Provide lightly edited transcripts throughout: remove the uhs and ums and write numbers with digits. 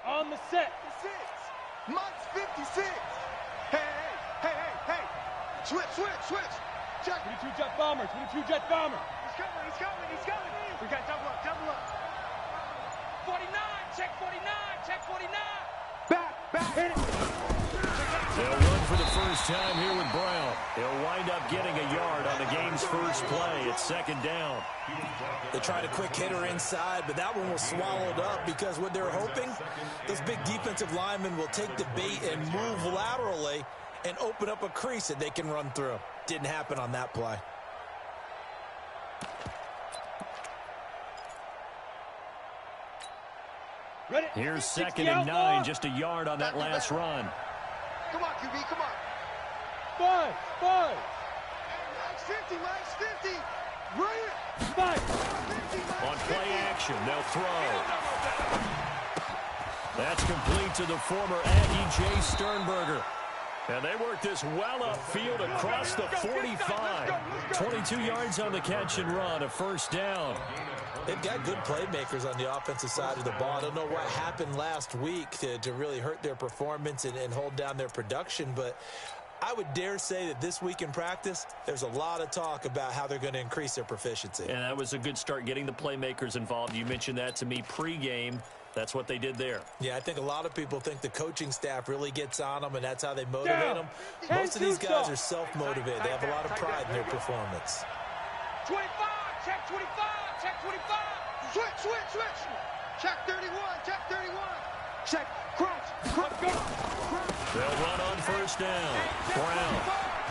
On the set. Mike's 56. Hey. Switch. Check. 22 jet bomber. 22 jet bomber. He's coming. We got double up. 49. Check 49. Check 49. Back. Hit it. They'll run for the first time here with Brown. He'll wind up getting a yard on the game's first play. It's second down. They tried a quick hitter inside, but that one was swallowed up because what they're hoping, those big defensive linemen will take the bait and move laterally and open up a crease that they can run through. Didn't happen on that play. Ready. Here's second and 9, just a yard on that last run. Come on, QB, come on. 5. Mike's 50. Bring it. 5. On play action, they'll throw. That's complete to the former Aggie Jay Sternberger. And they work this well upfield across the 45. 22 yards on the catch and run, a first down. They've got good playmakers on the offensive side of the ball. I don't know what happened last week to really hurt their performance and hold down their production, but I would dare say that this week in practice, there's a lot of talk about how they're going to increase their proficiency. And that was a good start, getting the playmakers involved. You mentioned that to me pregame. That's what they did there. Yeah, I think a lot of people think the coaching staff really gets on them, and that's how they motivate them. Most of these guys are self-motivated. They have a lot of pride in their performance. 25. Check 25. Check 25. Switch. Check 31. Check. Crunch. They'll run on first down. Brown.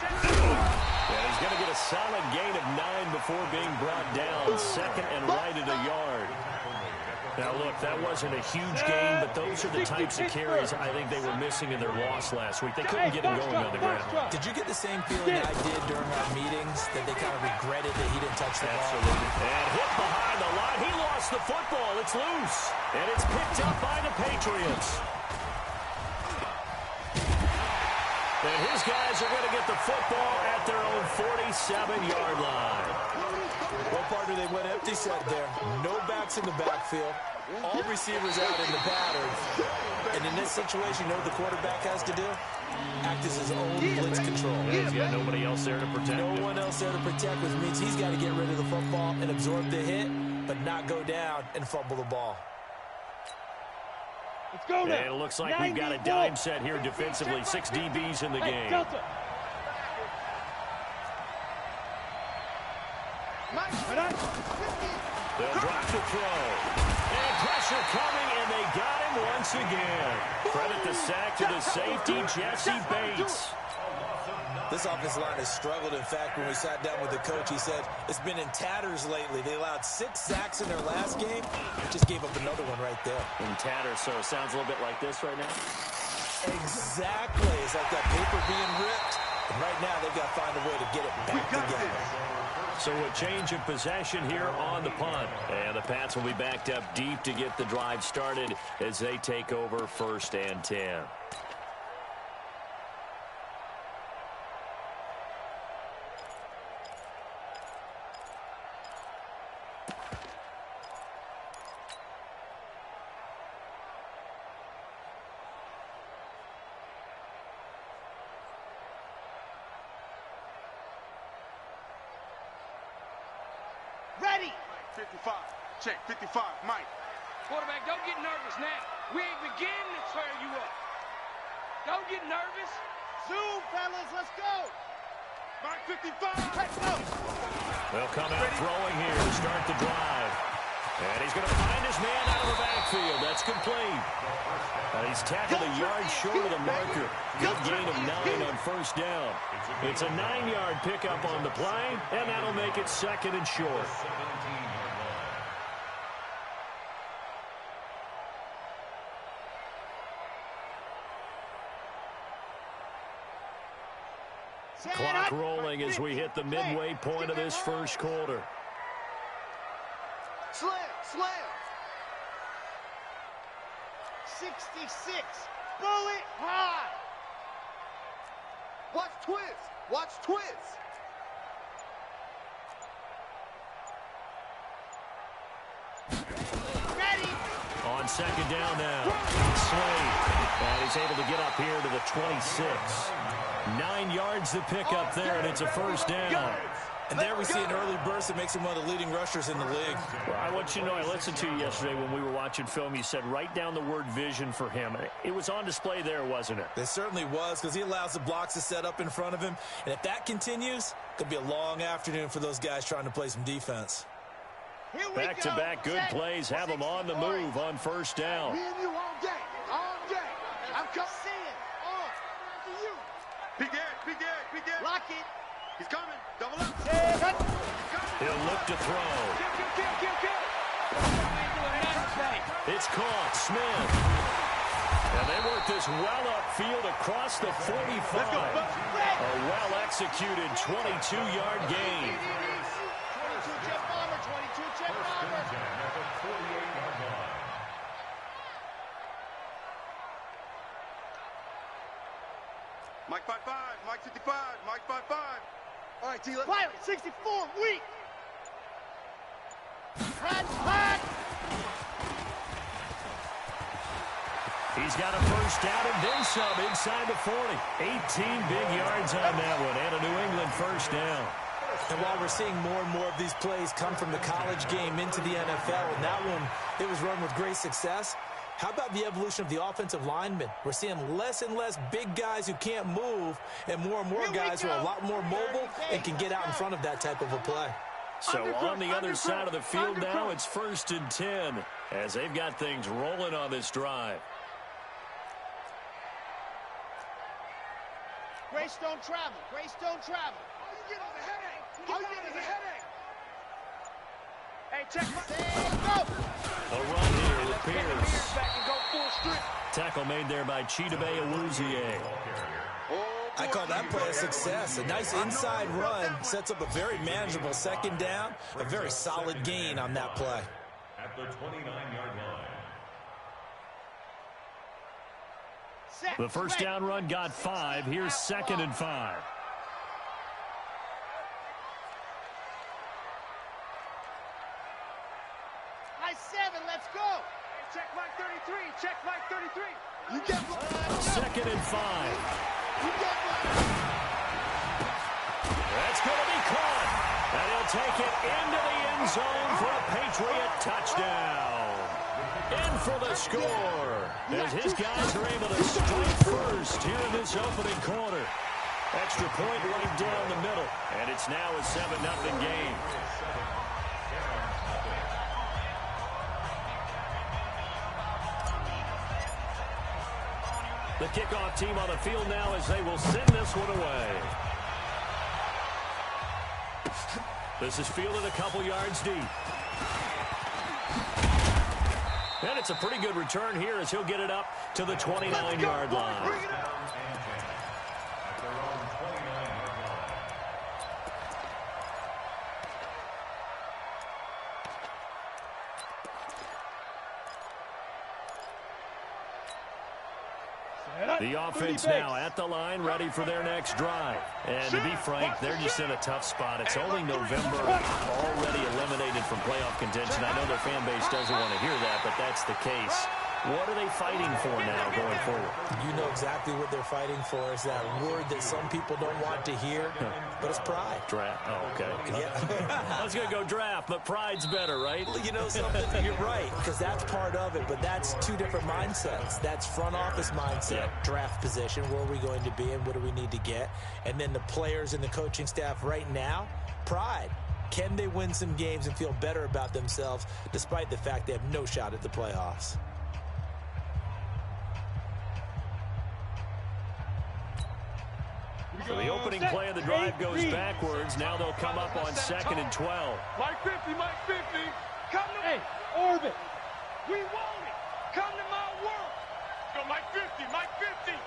And he's going to get a solid gain of 9 before being brought down. Second and right at a yard. Now, look, that wasn't a huge gain, but those are the types of carries I think they were missing in their loss last week. They couldn't get him going on the ground. Did you get the same feeling I did during our meetings, that they kind of regretted that he didn't touch the ball? Absolutely. And hit behind the line. He lost the football. It's loose. And it's picked up by the Patriots. And his guys are going to get the football at their own 47-yard line. Well, partner, they went empty set there. No backs in the backfield. All receivers out in the pattern. And in this situation, you know what the quarterback has to do? Act as his own blitz control. Yeah, he's got nobody else there to protect him. No one else there to protect, which means he's got to get rid of the football and absorb the hit, but not go down and fumble the ball. Let's go now. And it looks like we've got a dime set here defensively. 6 DBs in the game. Delta. They'll drop the throw. And pressure coming, and they got him once again. Credit the sack to the safety, Jesse Bates. This offensive line has struggled. In fact, when we sat down with the coach, he said it's been in tatters lately. They allowed 6 sacks in their last game. Just gave up another one right there. In tatters, so it sounds a little bit like this right now. Exactly. It's like that paper being ripped. And right now, they've got to find a way to get it back together. So a change of possession here on the punt. And the Pats will be backed up deep to get the drive started as they take over 1st and 10. Ready. 55. Check 55. Mike. Quarterback, don't get nervous now. We ain't beginning to tear you up. Don't get nervous. Zoom, fellas. Let's go. Mike 55. Let's go. They'll come out throwing here to start the drive. And he's going to find his man out of the backfield. That's complete. He's tackled a yard short of the marker. Good gain of 9 on first down. It's a 9-yard pickup on the play, and that'll make it 2nd and short. Clock rolling as we hit the midway point of this first quarter. Slam. 66. Bullet high. Watch twist. Ready. On On second down now. Slade. And he's able to get up here to the 26. 9 yards to pick up there, and it's a first down. And there we see an early burst that makes him one of the leading rushers in the league. Well, I want you to know, I listened to you yesterday when we were watching film. You said write down the word vision for him. It was on display there, wasn't it? It certainly was, because he allows the blocks to set up in front of him. And if that continues, it could be a long afternoon for those guys trying to play some defense. Back-to-back good plays have them on the move on first down. Me and you all day. All day. I'm coming. On. To you. Big edge. Lock it. He's coming. Double up. He'll look to throw. Kill. It's caught. Smith. And they work this well upfield across the 45. A well-executed 22-yard gain. 22 check bomber. 22 check bomber. Mike 5-5. Mike 55. Mike 5-5. All right, T. Pilot 64. Weak. Hot. He's got a first down and then some inside the 40. 18 big yards on that one, and a New England first down. And while we're seeing more and more of these plays come from the college game into the NFL, and that one, it was run with great success, how about the evolution of the offensive linemen? We're seeing less and less big guys who can't move and more guys who are a lot more mobile and can get out in front of that type of a play. So on the other side of the field now, it's 1st and 10 as they've got things rolling on this drive. Grace don't travel. All you get is a headache. Hey, check my... Go. A run here with Pierce. back and go full strip. Tackle made there by Chidobe Awuzie. I call that play a success. A nice inside run sets up a very manageable second down, a very solid gain on that play. At the 29-yard line. The first down run got 5. Here's 2nd and 5. High 7. Let's go. Hey, check Mike 33. Check Mike 33. You get one. 2nd and 5. You get one. That's going to be caught. And he'll take it into the end zone for a Patriot touchdown. In for the score. As his guys are able to strike first here in this opening quarter. Extra point right down the middle. And it's now a 7-0 game. The kickoff team on the field now as they will send this one away. This is fielded a couple yards deep. And it's a pretty good return here as he'll get it up to the 29-yard line. The offense now at the line, ready for their next drive. And to be frank, they're just in a tough spot. It's only November, already eliminated from playoff contention. I know their fan base doesn't want to hear that, but that's the case. What are they fighting for now going forward? You know exactly what they're fighting for. Is that word that some people don't want to hear, but it's pride. Draft. Oh, okay. Yeah. I was going to go draft, but pride's better, right? You know something? You're right, because that's part of it, but that's two different mindsets. That's front office mindset, draft position, where are we going to be and what do we need to get? And then the players and the coaching staff right now, pride. Can they win some games and feel better about themselves despite the fact they have no shot at the playoffs? So the opening play of the drive goes backwards. Now they'll come up on 2nd and 12. Mike 50, Mike 50. Come to me. Orbit. We want it. Come to my world. Go Mike 50, Mike 50.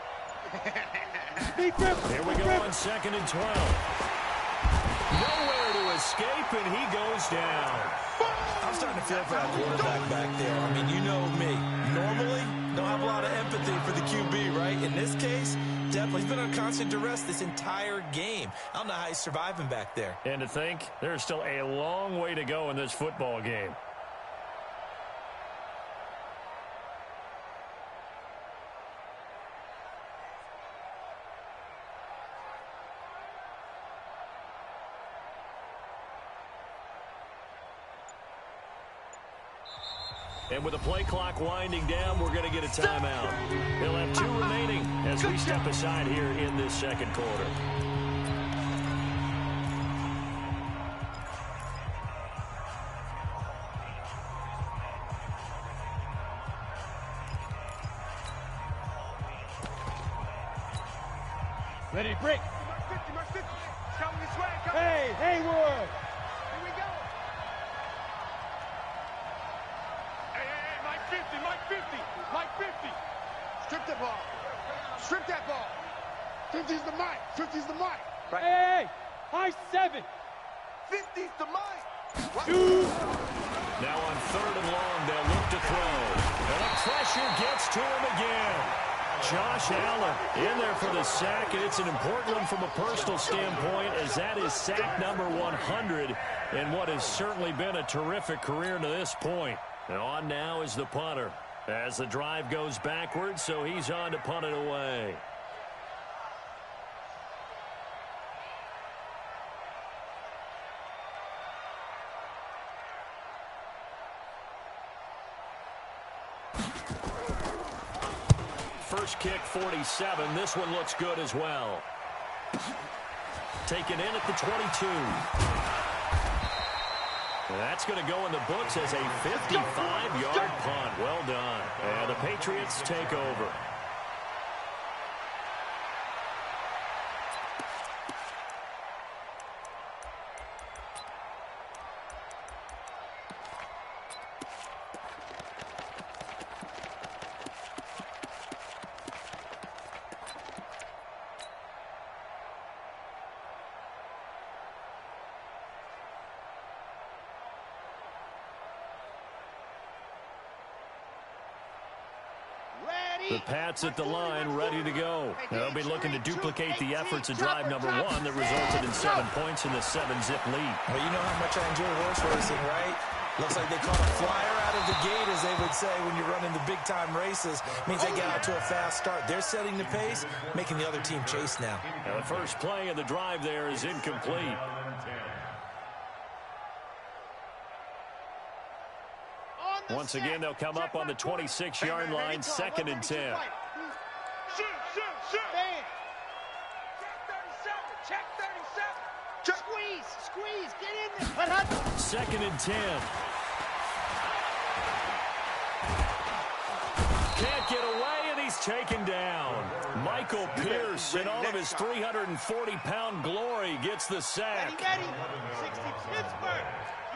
Here we go on 2nd and 12. Nowhere to escape, and he goes down. I'm starting to feel for that quarterback back there. I mean, you know me. Normally, don't have a lot of empathy for the QB, right? In this case, definitely. He's been on constant duress this entire game. I don't know how he's surviving back there. And to think, there's still a long way to go in this football game. And with the play clock winding down, we're going to get a timeout. He'll have 2 remaining as we step aside here in this second quarter. Ready to break. Mark 50. Coming this way. Hey, Haywood. Here we go. Hey, Mike 50. Strip that ball. 50's the Mike. 50's the Mike. Right. Hey, high 7. 50's the Mike. 2. Now on 3rd and long, they'll look to throw. And the pressure gets to him again. Josh Allen in there for the sack, and it's an important one from a personal standpoint, as that is sack number 100 in what has certainly been a terrific career to this point. And on now is the punter as the drive goes backwards, so he's on to punt it away. First kick, 47. This one looks good as well. Taken in at the 22. That's going to go in the books as a 55-yard punt. Well done. And the Patriots take over. The Pats at the line, ready to go. They'll be looking to duplicate the efforts of drive number 1 that resulted in 7 points in the 7-zip lead. Well, you know how much I enjoy horse racing, right? Looks like they caught a flyer out of the gate, as they would say when you're running the big-time races. Means they get out to a fast start. They're setting the pace, making the other team chase now. The first play of the drive there is incomplete. Once again, they'll come up on the 26-yard line, 2nd and 10. Shoot. Check 37. Squeeze, get in there. 2nd and 10. Can't get away, and he's taken down. Michael Pierce, in all of his 340-pound glory, gets the sack. Ready. 60 Pittsburgh.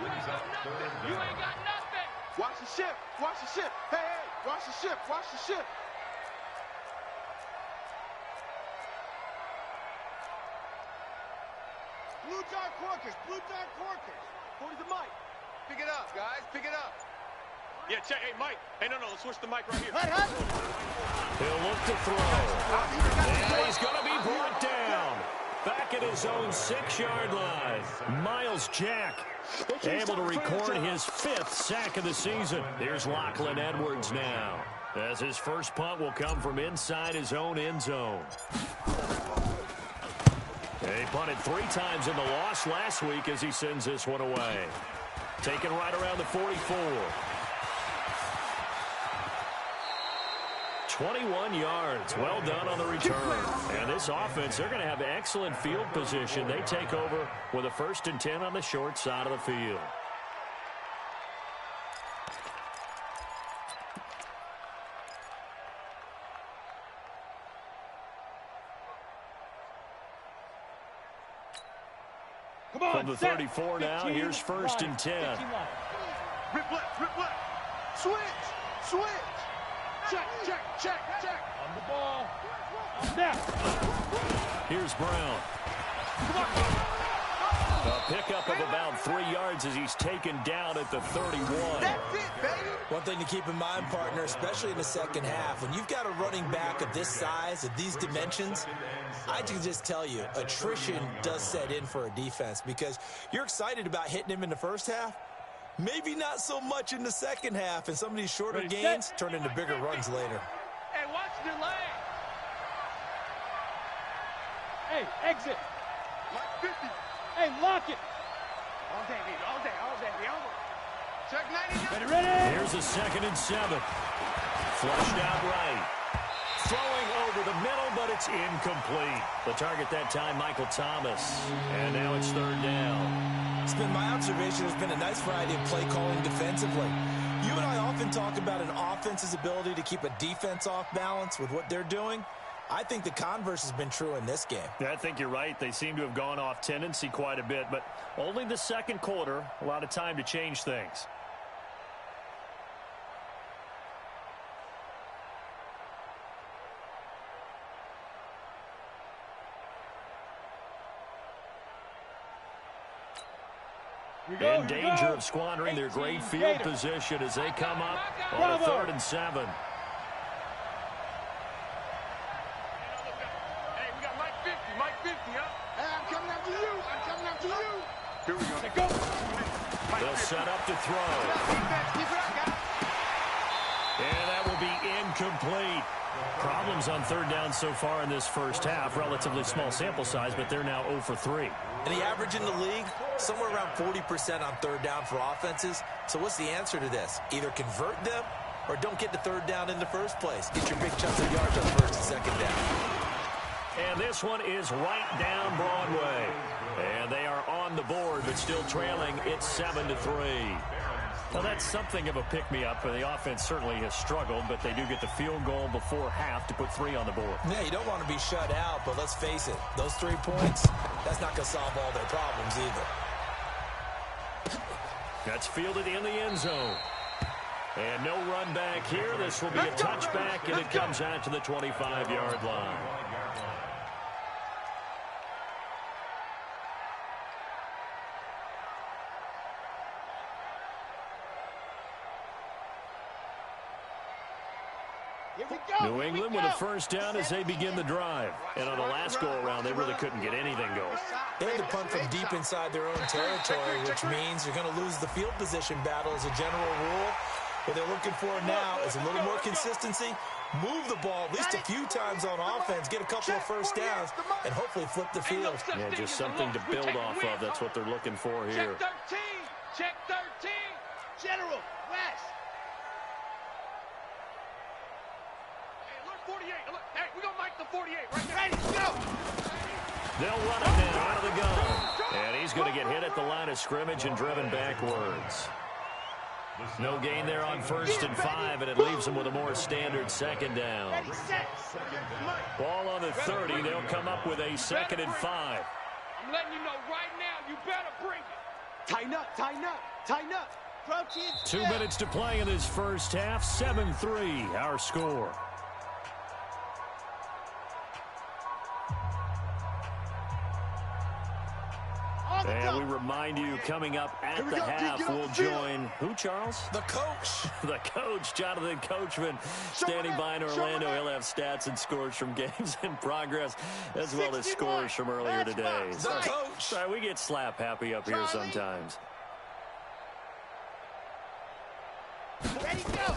You ain't got nothing. Watch the ship. Hey, watch the ship. Blue dark corkers. 40's the Mike. Pick it up, guys. Pick it up. Yeah, check. Hey, Mike. Hey, no. Let's switch the mic right here. He'll look to throw. And he's going to be brought down. Back at his own 6-yard line. Miles Jack able to record his 5th sack of the season. Here's Lachlan Edwards now, as his first punt will come from inside his own end zone. He punted 3 times in the loss last week as he sends this one away. Taken right around the 44. 21 yards. Well done on the return. And this offense, they're going to have excellent field position. They take over with a 1st and 10 on the short side of the field. From the 34 now, here's 1st and 10. Rip left. Switch. Check. On the ball. Snap. Here's Brown. A pickup of about 3 yards as he's taken down at the 31. That's it, baby. One thing to keep in mind, partner, especially in the second half, when you've got a running back of this size, of these dimensions, I can just tell you, attrition does set in for a defense, because you're excited about hitting him in the first half. Maybe not so much in the second half, and some of these shorter gains turn into bigger runs later. Hey, watch the lane. Hey, exit. Like 50. Hey, lock it. All day, baby. All day. Check 99. Ready. Here's a 2nd and 7. Flushed out right. Throwing over the middle, but it's incomplete. The target that time, Michael Thomas. And now it's 3rd down. It's been my observation there's been a nice variety of play calling defensively. You and I often talk about an offense's ability to keep a defense off balance with what they're doing. I think the converse has been true in this game. Yeah, I think you're right. They seem to have gone off tendency quite a bit, but only the 2nd quarter, a lot of time to change things. In danger of squandering their great field position as they come up on a 3rd and 7. Hey, we got Mike 50, Mike 50, huh? Hey, I'm coming after you. I'm coming after you. Here we go. Let go. They'll set up to throw. Keep it up, guys. And that will be incomplete. Problems on 3rd down so far in this first half. Relatively small sample size, but they're now 0 for 3. And the average in the league, somewhere around 40% on 3rd down for offenses. So what's the answer to this? Either convert them or don't get to 3rd down in the first place. Get your big chunks of yards on 1st and 2nd down. And this one is right down Broadway. And they are on the board, but still trailing. It's 7 to 3. Well, that's something of a pick-me-up. The offense certainly has struggled, but they do get the field goal before half to put 3 on the board. Yeah, you don't want to be shut out, but let's face it, those 3 points, that's not going to solve all their problems either. That's fielded in the end zone. And no run back here. This will be a touchback, and it comes out to the 25-yard line. Here we go. New England with a 1st down as they begin the drive. And on the last go-around, they really couldn't get anything going. They had to punt from deep inside their own territory, which means you're going to lose the field position battle as a general rule. What they're looking for now is a little more consistency, move the ball at least a few times on offense, get a couple of 1st downs, and hopefully flip the field. Yeah, just something to build off of. That's what they're looking for here. Check 13. Check 13. General, West. Hey, look, 48. Look, hey, we're going to mic the 48 right there. Ready, go. They'll run it now out of the gun. And he's going to get hit at the line of scrimmage and driven backwards. No gain there on 1st and 5, and it leaves them with a more standard 2nd down. Ready, set. Ball on the 30. They'll come up with a 2nd and 5. I'm letting you know right now, you better bring it. Tighten up, tighten up, tighten up. Protein. 2 minutes to play in this first half. 7-3, our score. And we remind you, coming up at the half, we'll join who, Charles? The coach. The coach, Jonathan Coachman, standing by in Orlando. He'll have stats and scores from games in progress, as well as scores from earlier today. The coach. Sorry, we get slap happy up here sometimes. Ready, go.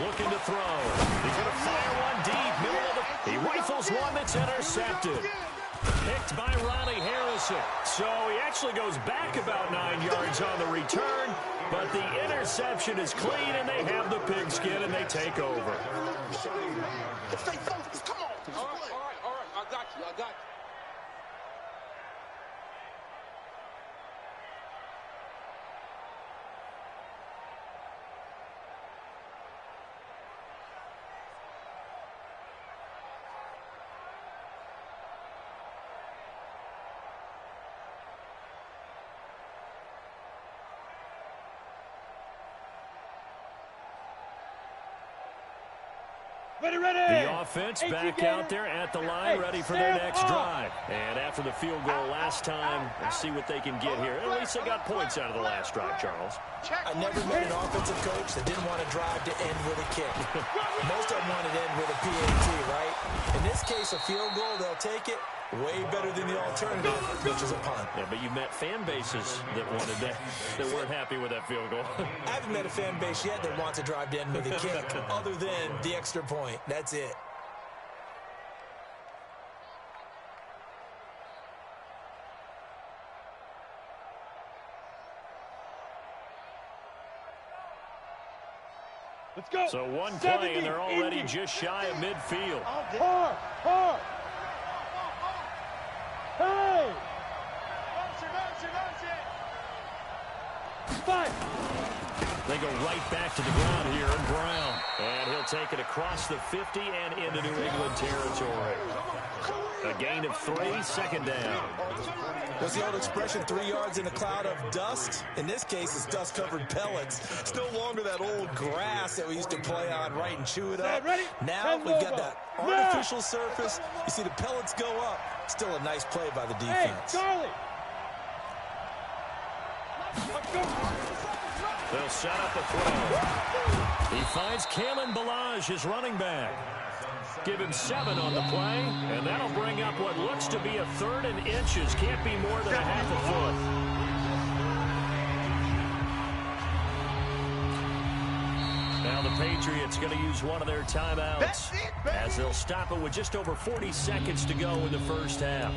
Looking to throw. He's going to fire one deep. Middle of the... He rifles one that's intercepted. Picked by Ronnie Harrison. So he actually goes back about 9 yards on the return, but the interception is clean, and they have the pigskin, and they take over. Stay focused. Come on. All right. I got you. The offense back out there at the line, ready for their next drive. And after the field goal last time, we'll see what they can get here. At least they got points out of the last drive, Charles. I never met an offensive coach that didn't want to drive to end with a kick. Most of them want to end with a PAT, right? In this case, a field goal, they'll take it. Way better than the alternative, which is a punt. Yeah, but you met fan bases that wanted that weren't happy with that field goal. I haven't met a fan base yet that wants to drive to end with a kick, other than the extra point. That's it. Let's go. So one play, and they're already just shy of midfield. Hard. Hey! Fight! They go right back to the ground here in Brown. And he'll take it across the 50 and into New England territory. A gain of 3, second down. What's the old expression, 3 yards in a cloud of dust? In this case, it's dust-covered pellets. It's no longer that old grass that we used to play on, right, and chew it up. Now we've got that artificial surface. You see the pellets go up. Still a nice play by the defense. Hey, Charlie! They'll set up a throw. He finds Kalen Ballage, his running back. Give him 7 on the play, and that'll bring up what looks to be a 3rd and inches. Can't be more than a half a foot. Now the Patriots going to use one of their timeouts as they'll stop it with just over 40 seconds to go in the first half.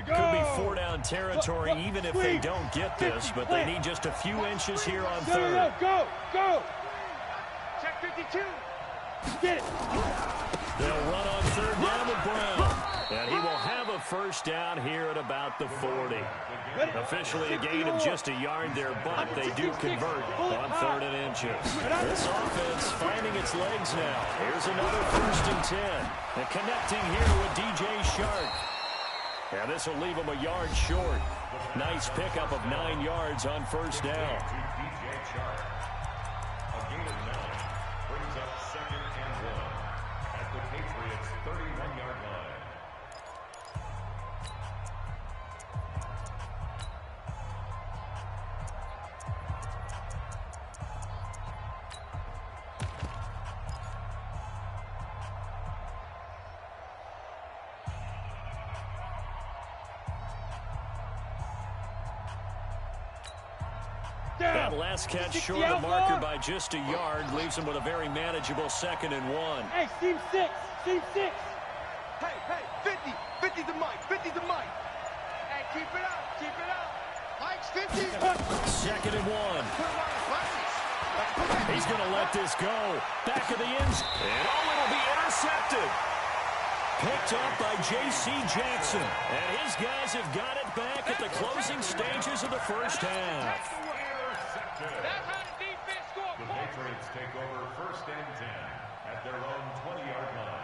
Could be 4-down territory even if they don't get this, but they need just a few inches here on 3rd. Go! Check 52. Get it! They'll run on 3rd down with Brown. And he will have a first down here at about the 40. Officially a gain of just a yard there, but they do convert on 3rd and inches. This offense finding its legs now. Here's another 1st and 10. And connecting here with DJ Shark. And this will leave him a yard short. Nice pickup of 9 yards on 1st down. DJ Chark. A gain of 9 brings up 2nd and 1 at the Patriots' 31-yard line. That last catch short of the marker by just a yard leaves him with a very manageable 2nd and 1. Hey, team 6! Team 6! Hey, 50! 50 to Mike! 50 to Mike! Hey, keep it up. Mike's 50! 2nd and 1. He's going to let this go. Back of the end zone. And it'll be intercepted. Picked up by J.C. Jackson. And his guys have got it back at the closing stages of the first half. That's how the defense scored The points. Patriots take over 1st and 10 at their own 20-yard line.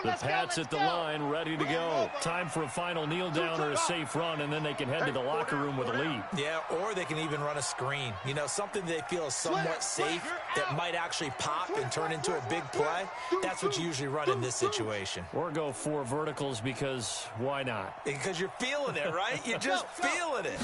The Pats at the line, ready to go. Time for a final kneel down or a safe run, and then they can head to the locker room with a lead. Yeah, or they can even run a screen. You know, something they feel is somewhat safe that might actually pop and turn into a big play. That's what you usually run in this situation. Or go 4 verticals because why not? Because you're feeling it, right? You're just feeling it.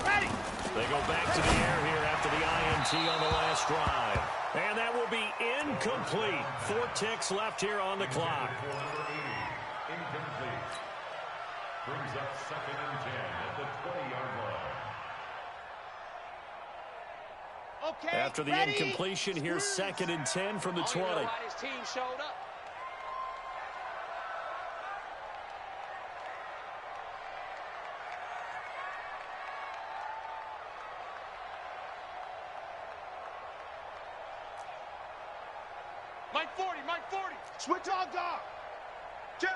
Ready. They go back to the air here after the INT on the last drive. And that will be incomplete. 4 ticks left here on the clock. Number 80, incomplete. Brings up 2nd and 10 at the 20-yard line. Okay, After the incompletion, here's 2nd and 10 from the 20. I don't know why this team showed up. Mike 40. Switch on guard! Jack!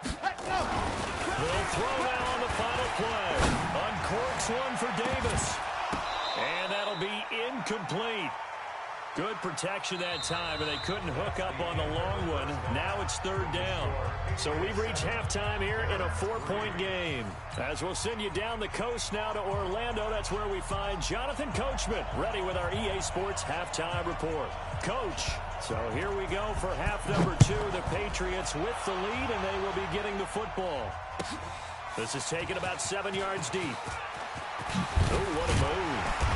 Hey, no! They'll throw now on the final play. Uncorks one for Davis. And that'll be incomplete. Good protection that time, and they couldn't hook up on the long one. Now it's 3rd down. So we've reached halftime here in a 4-point game. As we'll send you down the coast now to Orlando, that's where we find Jonathan Coachman, ready with our EA Sports halftime report. Coach, so here we go for half number 2. The Patriots with the lead, and they will be getting the football. This is taken about 7 yards deep. Oh, what a move.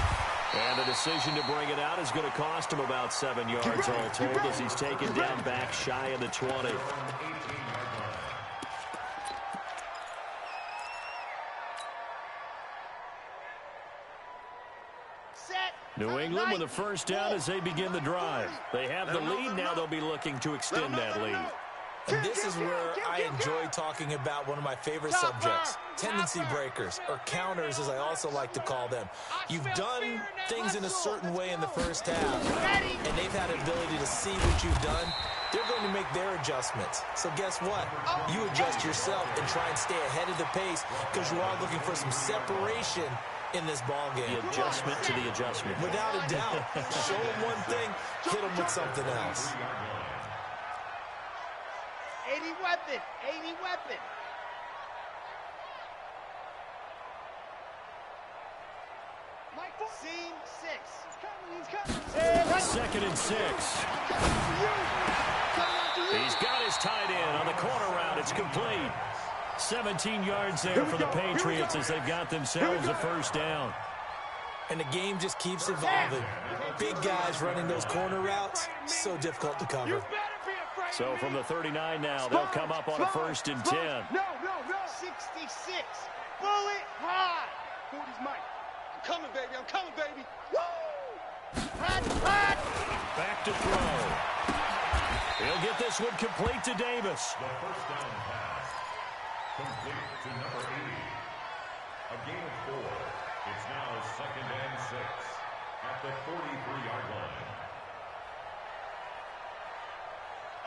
And the decision to bring it out is going to cost him about 7 yards all told as he's taken down back shy of the 20. New England with a first down as they begin the drive. They have the lead. Now they'll be looking to extend that lead. And this is where I enjoy talking about one of my favorite subjects, tendency breakers, or counters as I also like to call them. You've done things in a certain way in the first half, and they've had the ability to see what you've done. They're going to make their adjustments. So guess what? You adjust yourself and try and stay ahead of the pace because you are looking for some separation in this ball game. The adjustment to the adjustment. Without a doubt. Show them one thing, hit them with something else. 80 weapon, 80 weapon. Seam 6. Second and 6. He's got his tight end on the corner route. It's complete. 17 yards there for the Patriots as they've got themselves a first down. And the game just keeps evolving. Big guys running those corner routes, so difficult to cover. So from the 39 now, they'll come up on a first and 10. No. 66. Bullet high. 40's Mike. I'm coming, baby. I'm coming, baby. Woo! Hot. Back to throw. He'll get this one complete to Davis. The first down pass. Complete to number 80. A gain of 4. It's now second and 6 at the 43-yard line.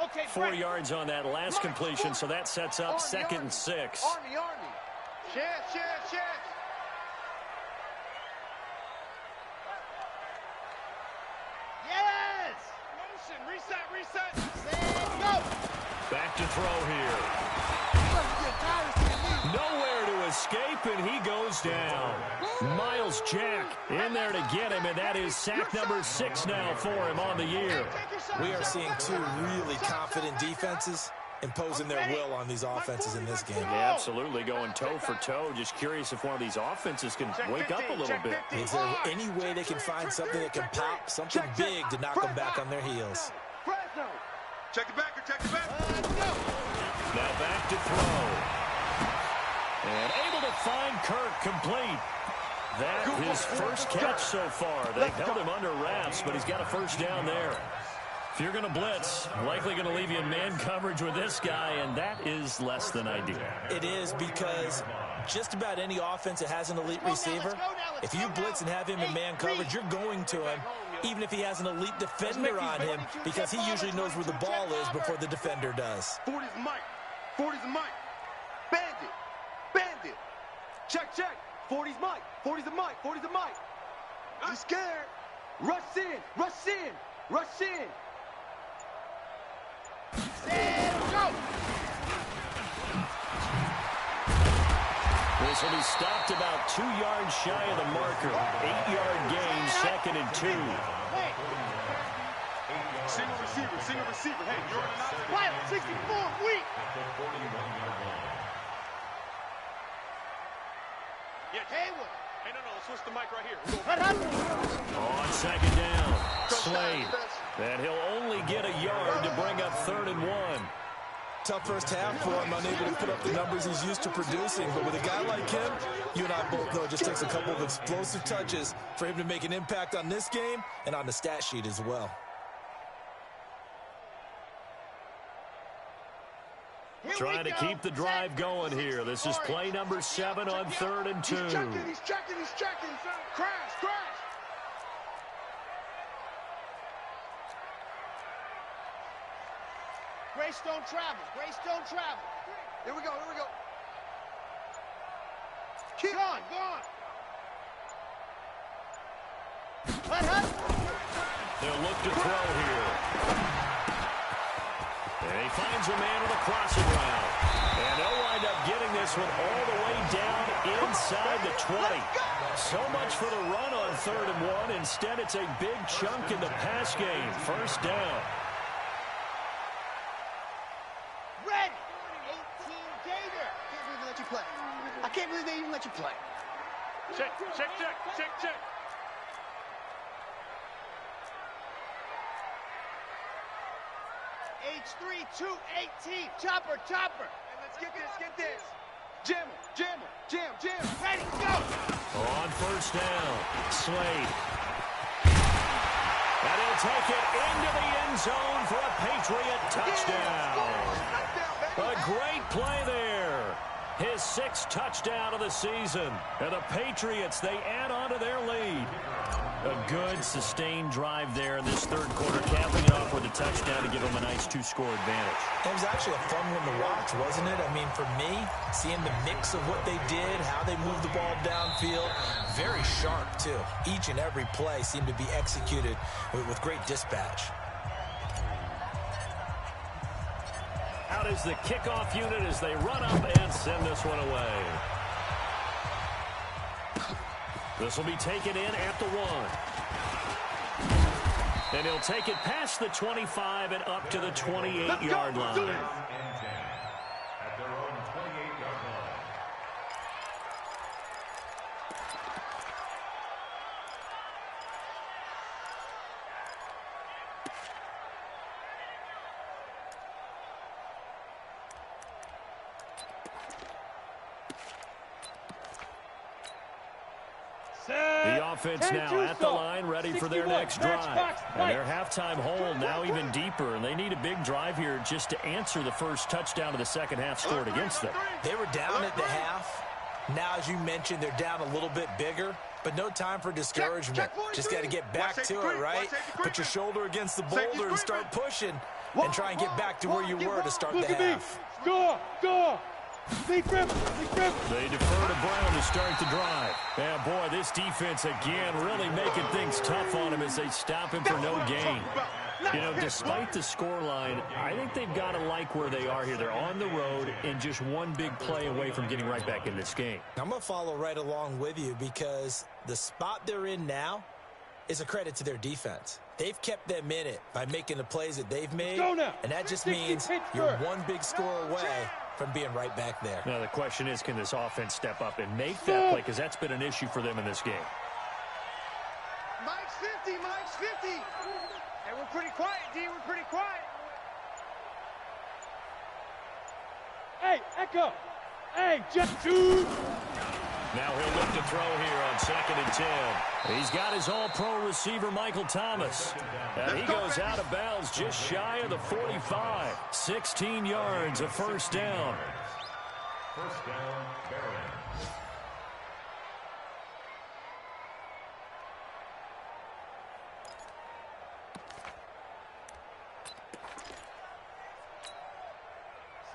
Okay, 4 yards on that last completion, so that sets up second and 6. Army. Chance. Yes. Motion, reset. Set, go. Back to throw here. Nowhere to escape, and he goes down. Miles Jack in there to get him, and that is sack number 6 now for him on the year. We are seeing two really confident defenses imposing their will on these offenses in this game. Yeah, absolutely, going toe for toe. Just curious if one of these offenses can wake up a little bit. Is there any way they can find something that can pop, something big to knock them back on their heels? Check the back. Now back to throw. And able to find Kirk complete. That his first catch so far. They've held him under wraps, but he's got a first down there. If you're going to blitz, likely going to leave you in man coverage with this guy, and that is less than ideal. It is, because just about any offense that has an elite receiver, if you blitz and have him in man coverage, you're going to him, even if he has an elite defender on him, because he usually knows where the ball is before the defender does. 40's Mike. Bandit. Check. 40's Mike. 40's a Mike. He's scared. Rush in. Set, go. This will be stopped about 2 yards shy of the marker. 8-yard gain, second and 2. Single receiver. Hey, you're on an Pilot 64, weak. The 41-yard line. Yeah, Haywood. Hey, no, let's switch the mic right here. On second down, Slade. And he'll only get a yard to bring up 3rd and 1. Tough first half for him, unable to put up the numbers he's used to producing. But with a guy like him, you and I both know it just takes a couple of explosive touches for him to make an impact on this game and on the stat sheet as well. Trying to keep the drive going here. This is play number 7 on 3rd and 2. He's checking. Crash. Grace don't travel. Here we go. Gone. Hut. They'll look to throw here. And he finds a man on the crossing route. And they'll wind up getting this one all the way down inside the 20. So much for the run on 3rd and 1. Instead, it's a big chunk in the pass game. First down. Red. 18 Gator. I can't believe they even let you play. Check. H3, 218. Chopper. Hey, let's get this. Jam. Ready, go. On first down, Slade And he'll take it into the end zone for a Patriot touchdown. A great play there. His 6th touchdown of the season. And the Patriots, they add on to their lead. A good, sustained drive there in this third quarter, capping it off with a touchdown to give them a nice 2-score advantage. It was actually a fun one to watch, wasn't it? I mean, for me, seeing the mix of what they did, how they moved the ball downfield, very sharp, too. Each and every play seemed to be executed with great dispatch. Out is the kickoff unit as they run up and send this one away. This will be taken in at the 1. And he'll take it past the 25 and up to the 28-yard line. At their own 28-yard line. The offense now at the line, ready for their next drive. And their halftime hole now even deeper, and they need a big drive here just to answer the first touchdown of the second half scored against them. They were down at the half. Now, as you mentioned, they're down a little bit bigger, but no time for discouragement. Just got to get back to it, right? Put your shoulder against the boulder and start pushing and try and get back to where you were to start the half. Go! They defer to Brown to start the drive. And boy, this defense again really making things tough on him as they stop him for no gain. You know, despite the scoreline, I think they've got to like where they are here. They're on the road and just one big play away from getting right back in this game. I'm going to follow right along with you because the spot they're in now is a credit to their defense. They've kept them in it by making the plays that they've made, and that just means you're one big score away from being right back there. Now the question is, can this offense step up and make that play? Because that's been an issue for them in this game. Mike's 50, Mike's 50. Hey, we're pretty quiet, D. We're pretty quiet. Hey, Echo. Hey, just two. Now he'll look to throw here on 2nd and 10. He's got his all-pro receiver, Michael Thomas. And he goes out of bounds just shy of the 45. 16 yards, a first down. First down, Barron.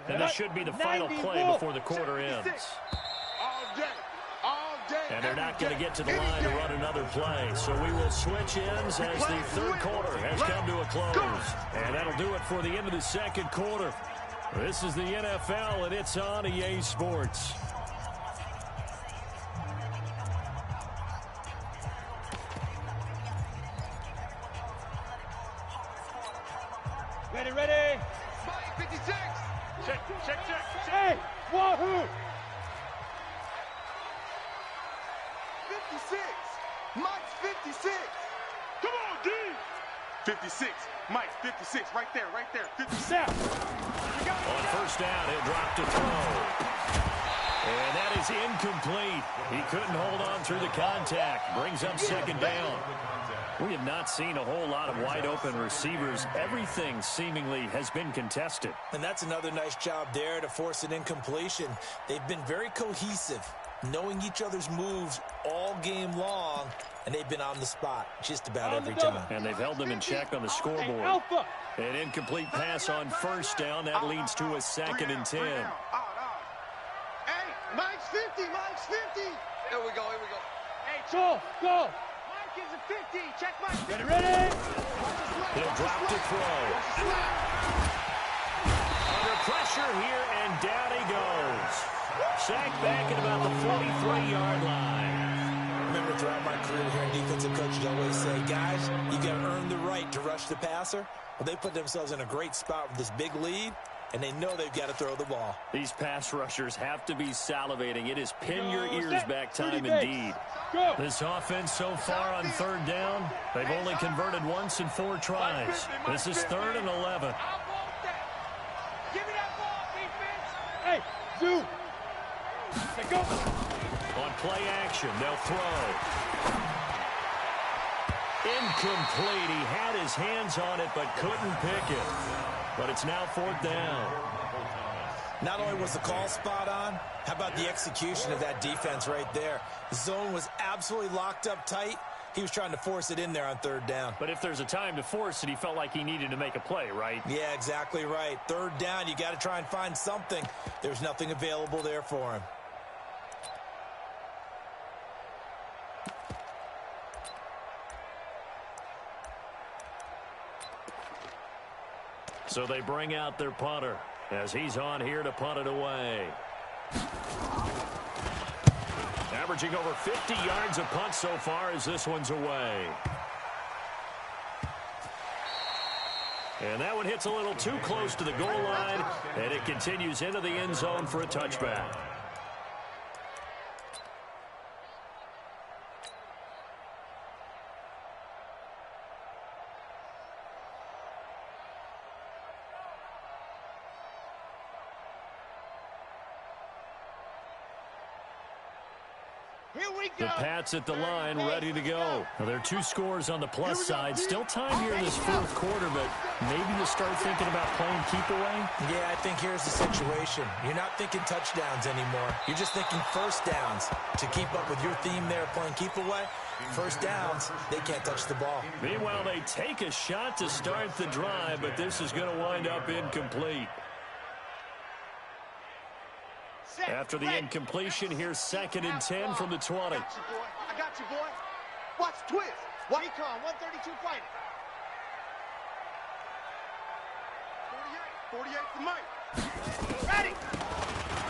And this should be the final play before the quarter ends. And they're not going to get to the line to run another play. So we will switch ends as the third quarter has come to a close. And that'll do it for the end of the second quarter. This is the NFL, and it's on EA Sports. Ready. 56. Check. Hey, wahoo. 56. Mike's 56. Come on, D. 56. Mike's 56. Right there. 56. On first down, he'll drop to throw. And that is incomplete. He couldn't hold on through the contact. Brings up second down. We have not seen a whole lot of wide-open receivers. Everything seemingly has been contested. And that's another nice job there to force an incompletion. They've been very cohesive, knowing each other's moves all game long, and they've been on the spot just about every time. And they've held them in check on the scoreboard. An incomplete pass on first down. That leads to a 2nd and 10. Hey, Mike's 50. Here we go. Hey, go. Mike is a 50. Check Mike. Ready. He'll drop to throw. Under pressure here, and down he goes. Sacked back at about the 43-yard line. Remember, throughout my career here, defensive coaches always say, guys, you got to earn the right to rush the passer. Well, they put themselves in a great spot with this big lead, and they know they've got to throw the ball. These pass rushers have to be salivating. It is pin your ears back time indeed. This offense so far on third down, they've only converted once in 4 tries. This is 3rd and 11. Give me that ball, defense. Hey, Zoo. Let's go. On play action, they'll throw. Incomplete. He had his hands on it but couldn't pick it. But it's now 4th down. Not only was the call spot on, how about the execution of that defense right there? The zone was absolutely locked up tight. He was trying to force it in there on 3rd down. But if there's a time to force it, he felt like he needed to make a play, right? Yeah, exactly right. 3rd down, you got to try and find something. There's nothing available there for him. So they bring out their punter as he's on here to punt it away. Averaging over 50 yards a punt so far as this one's away. And that one hits a little too close to the goal line, and it continues into the end zone for a touchback. Here we go. The Pats at the line, ready to go. Now, there are 2 scores on the plus side. Still time here in this 4th quarter, but maybe you start thinking about playing keep away? Yeah, I think here's the situation. You're not thinking touchdowns anymore. You're just thinking 1st downs. To keep up with your theme there, playing keep away, 1st downs, they can't touch the ball. Meanwhile, they take a shot to start the drive, but this is going to wind up incomplete. After the incompletion, here's 2nd and 10 from the 20. I got you, boy. Watch twist. Recon, 132 fighting. 48 to Mike. Ready.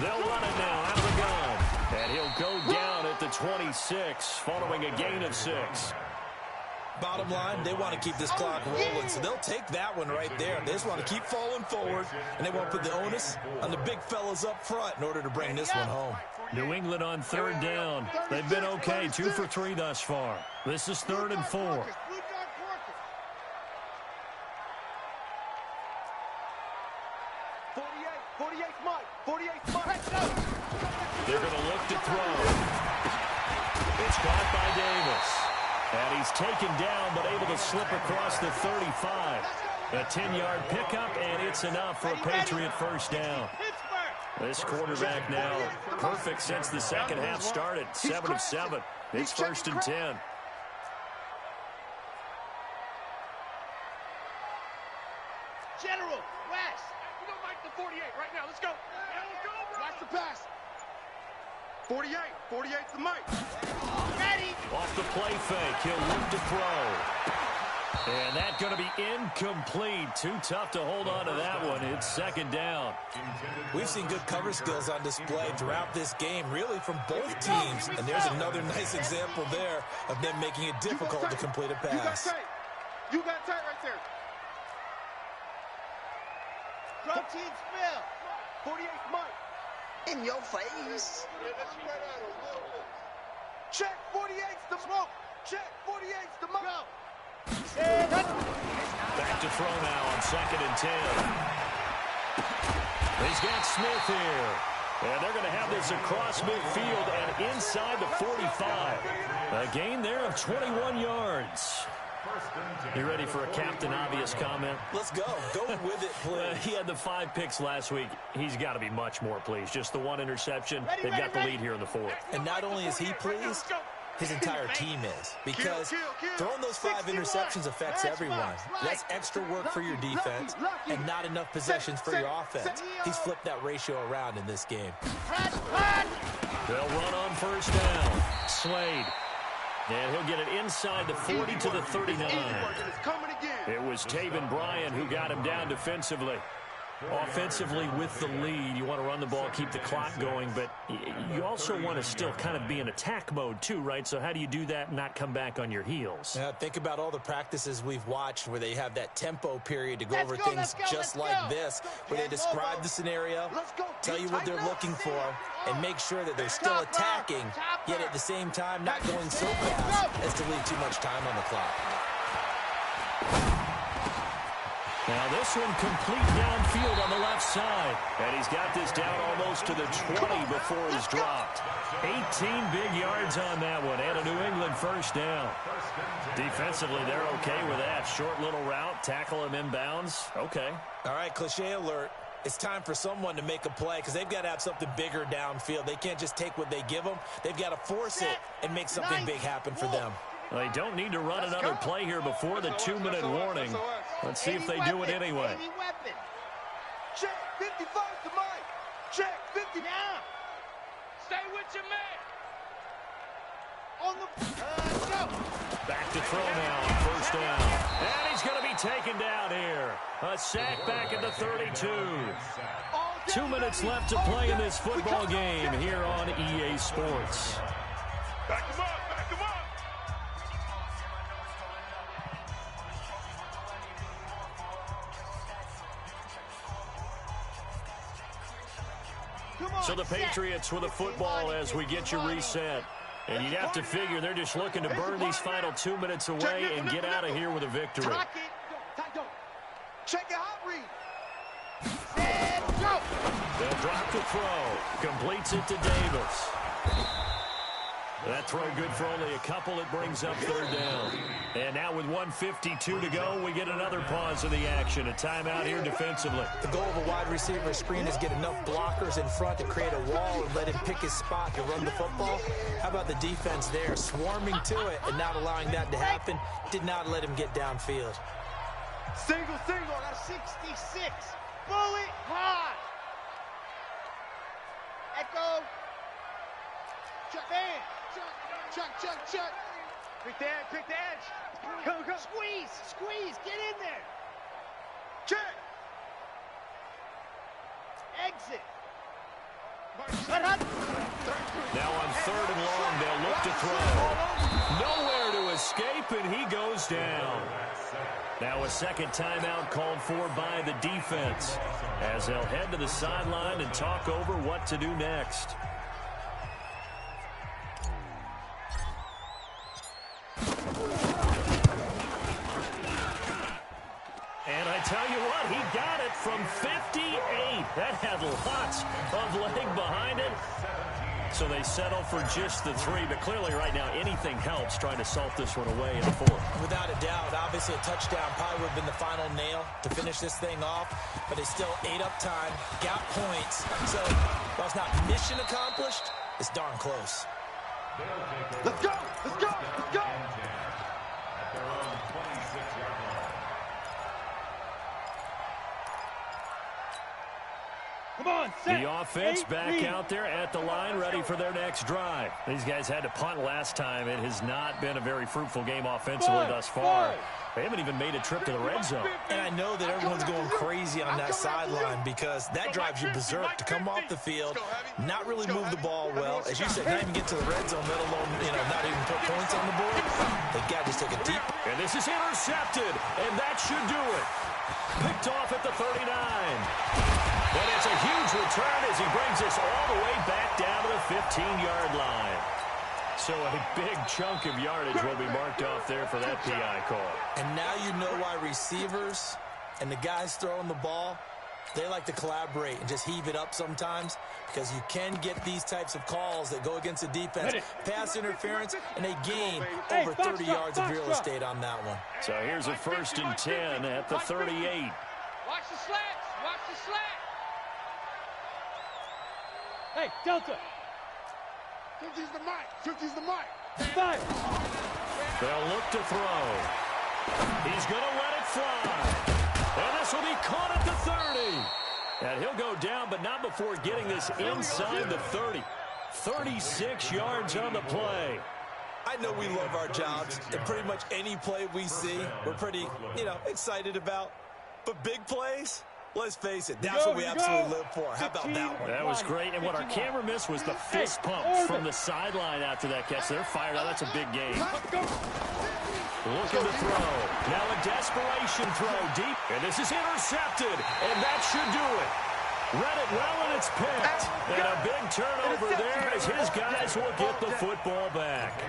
They'll run it now out of the gun. And he'll go down at the 26 following a gain of 6. Bottom line, they want to keep this clock rolling, so they'll take that one right there. They just want to keep falling forward, and they won't put the onus on the big fellas up front in order to bring this one home. New England on 3rd down. They've been okay, 2 for 3 thus far. This is 3rd and 4. 48 Mike. 48 Mike. They're going to look to throw. It's caught by Davis. And he's taken down, but able to slip across the 35. A 10-yard pickup, and it's enough for a Patriot 1st down. This quarterback now perfect since the 2nd half started. 7 of 7. It's 1st and 10. General, West. We don't like the 48 right now. Let's go. Watch the pass. 48 to Mike. Ready. Off the play fake, he'll look to throw. And that's going to be incomplete. Too tough to hold on to that one. It's 2nd down. We've seen good cover skills on display throughout this game, really from both teams. And there's another nice example there of them making it difficult to complete a pass. You got tight right there. Protein spill. 48 Mike. In your face. Check 48's the smoke. Check 48's the Mike. Back to throw now on 2nd and 10. He's got Smith here. And they're going to have this across midfield and inside the 45. A gain there of 21 yards. You ready for a Captain Obvious comment? Let's go. Go with it, please. He had the 5 picks last week. He's got to be much more pleased. Just the 1 interception. They've got the lead here in the 4th. And not only is he pleased, his entire team is. Because throwing those 5 interceptions affects everyone. That's extra work for your defense and not enough possessions for your offense. He's flipped that ratio around in this game. They'll run on 1st down. Slade. And he'll get it inside the 40 to the 39. It was Taven Bryan who got him down defensively. Offensively with the lead, you want to run the ball, keep the clock going, but you also want to still kind of be in attack mode too, right? So how do you do that and not come back on your heels? Think about all the practices we've watched where they have that tempo period to go over things just like this, where they describe the scenario, tell you what they're looking for, and make sure that they're still attacking, yet at the same time not going so fast as to leave too much time on the clock. Now this one complete downfield on the left side. And he's got this down almost to the 20 before he's dropped. 18 big yards on that one and a New England first down. Defensively, they're okay with that. Short little route, tackle him inbounds. Okay. All right, cliche alert. It's time for someone to make a play because they've got to have something bigger downfield. They can't just take what they give them. They've got to force it and make something big happen for them. Well, they don't need to run another play here before the 2-minute warning. Let's see if they do it anyway. Check 55 to Mike. Check 50 now. Stay with your man. On the go. Back to throw now, first down. And he's going to be taken down here. A sack back at the 32. 2 minutes left to play in this football game here on EA Sports. Back him up. Back him up. So the Patriots with a football as we get you reset. And you'd have to figure they're just looking to burn these final 2 minutes away and get out of here with a victory. Check it out, read. They'll drop the throw. Completes it to Davis. That throw good for only a couple. It brings up third down. And now with 1:52 to go, we get another pause of the action. A timeout here defensively. The goal of a wide receiver screen is get enough blockers in front to create a wall and let him pick his spot to run the football. How about the defense there, swarming to it and not allowing that to happen? Did not let him get downfield. Single. I got 66. Bullet high. Echo. Chuck, man. Chuck. Quick the edge. Go. Squeeze. Get in there. Check. Exit. Now on third and long, they'll look to throw. Nowhere to escape, and he goes down. Now a second timeout called for by the defense as they'll head to the sideline and talk over what to do next. And I tell you what, he got it from 58. That had lots of leg behind it. So they settle for just the 3. But clearly right now, anything helps trying to salt this one away in the 4th. Without a doubt, obviously a touchdown probably would have been the final nail to finish this thing off. But they still ate up time, got points. So while it's not mission accomplished, it's darn close. Let's go. At their own 26-yard line. Come on, set. The offense back out there at the line, ready for their next drive. These guys had to punt last time. It has not been a very fruitful game offensively thus far. They haven't even made a trip to the red zone. And I know that everyone's going crazy on that sideline because that drives you berserk to come off the field, not really move the ball well. As you said, not even get to the red zone, let alone, not even put points on the board. They got to just take a deep. And this is intercepted, and that should do it. Picked off at the 39. And it's a huge return as he brings us all the way back down to the 15-yard line. So a big chunk of yardage will be marked off there for that PI call. And now you know why receivers and the guys throwing the ball, they like to collaborate and just heave it up sometimes because you can get these types of calls that go against the defense. Pass interference, and they gain over 30 yards of real estate on that one. So here's a 1st and 10 at the 38. Watch the slats. Watch the slats. Hey, Delta. 50's the mic. Fire. They'll look to throw. He's going to let it fly. And this will be caught at the 30. And he'll go down, but not before getting this inside the 30. 36 yards on the play. I know we love our jobs, and pretty much any play we see, we're pretty, excited about. But big plays, let's face it, that's what we absolutely live for. How about that one? That was great. And what our camera missed was the fist pump from the sideline after that catch. They're fired out. That's a big game. Looking to throw. Now a desperation throw deep. And this is intercepted. And that should do it. Read it well, and it's picked. And a big turnover there as his guys will get the football back.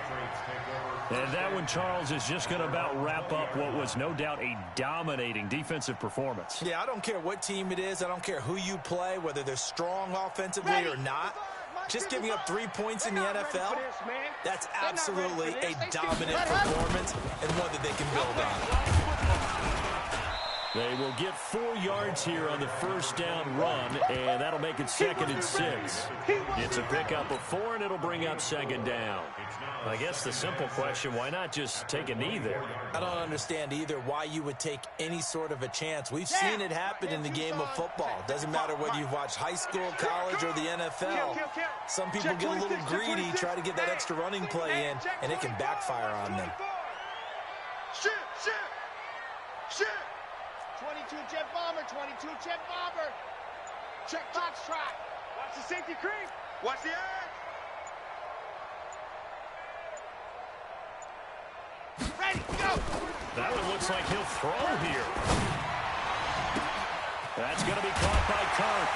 And that one, Charles, is just going to about wrap up what was no doubt a dominating defensive performance. Yeah, I don't care what team it is. I don't care who you play, whether they're strong offensively or not. Just giving up 3 points in the NFL, that's absolutely a dominant performance and one that they can build on. They will get 4 yards here on the first down run, and that'll make it 2nd and 6. It's a pickup of 4, and it'll bring up 2nd down. I guess the simple question, why not just take a knee there? I don't understand either why you would take any sort of a chance. We've seen it happen in the game of football. Doesn't matter whether you've watched high school, college, or the NFL. Some people get a little greedy, try to get that extra running play in, and it can backfire on them. Shit! 22 jet bomber, 22 jet bomber. Check box trot. Watch the safety creep. Watch the edge. Ready, go. That one looks like he'll throw here. That's going to be caught by Kirk.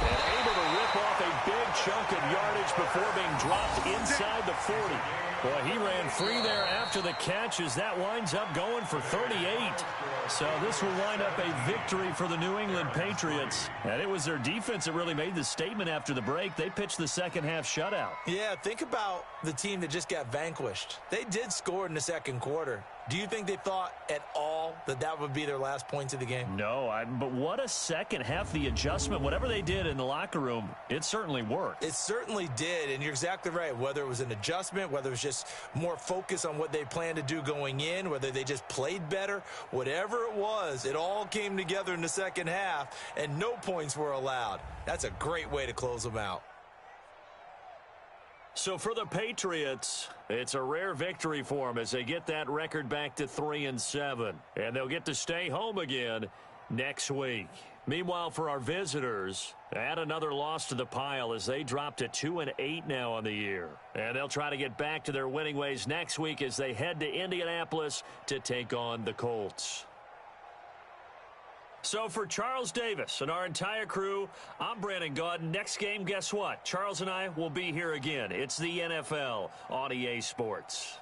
And able to rip off a big chunk of yardage before being dropped inside the 40. Boy, he ran free there after the catch as that winds up going for 38. So this will wind up a victory for the New England Patriots. And it was their defense that really made the statement after the break. They pitched the second half shutout. Yeah, think about the team that just got vanquished. They did score in the second quarter. Do you think they thought at all that that would be their last points of the game? No, but what a second half. The adjustment, whatever they did in the locker room, it certainly worked. It certainly did, and you're exactly right. Whether it was an adjustment, whether it was just more focus on what they planned to do going in, whether they just played better, whatever it was, it all came together in the second half, and no points were allowed. That's a great way to close them out. So for the Patriots, it's a rare victory for them as they get that record back to 3-7. And they'll get to stay home again next week. Meanwhile, for our visitors, add another loss to the pile as they drop to 2-8 now on the year. And they'll try to get back to their winning ways next week as they head to Indianapolis to take on the Colts. So for Charles Davis and our entire crew, I'm Brandon Gaudin. Next game, guess what? Charles and I will be here again. It's the NFL on EA Sports.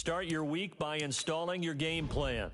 Start your week by installing your game plan.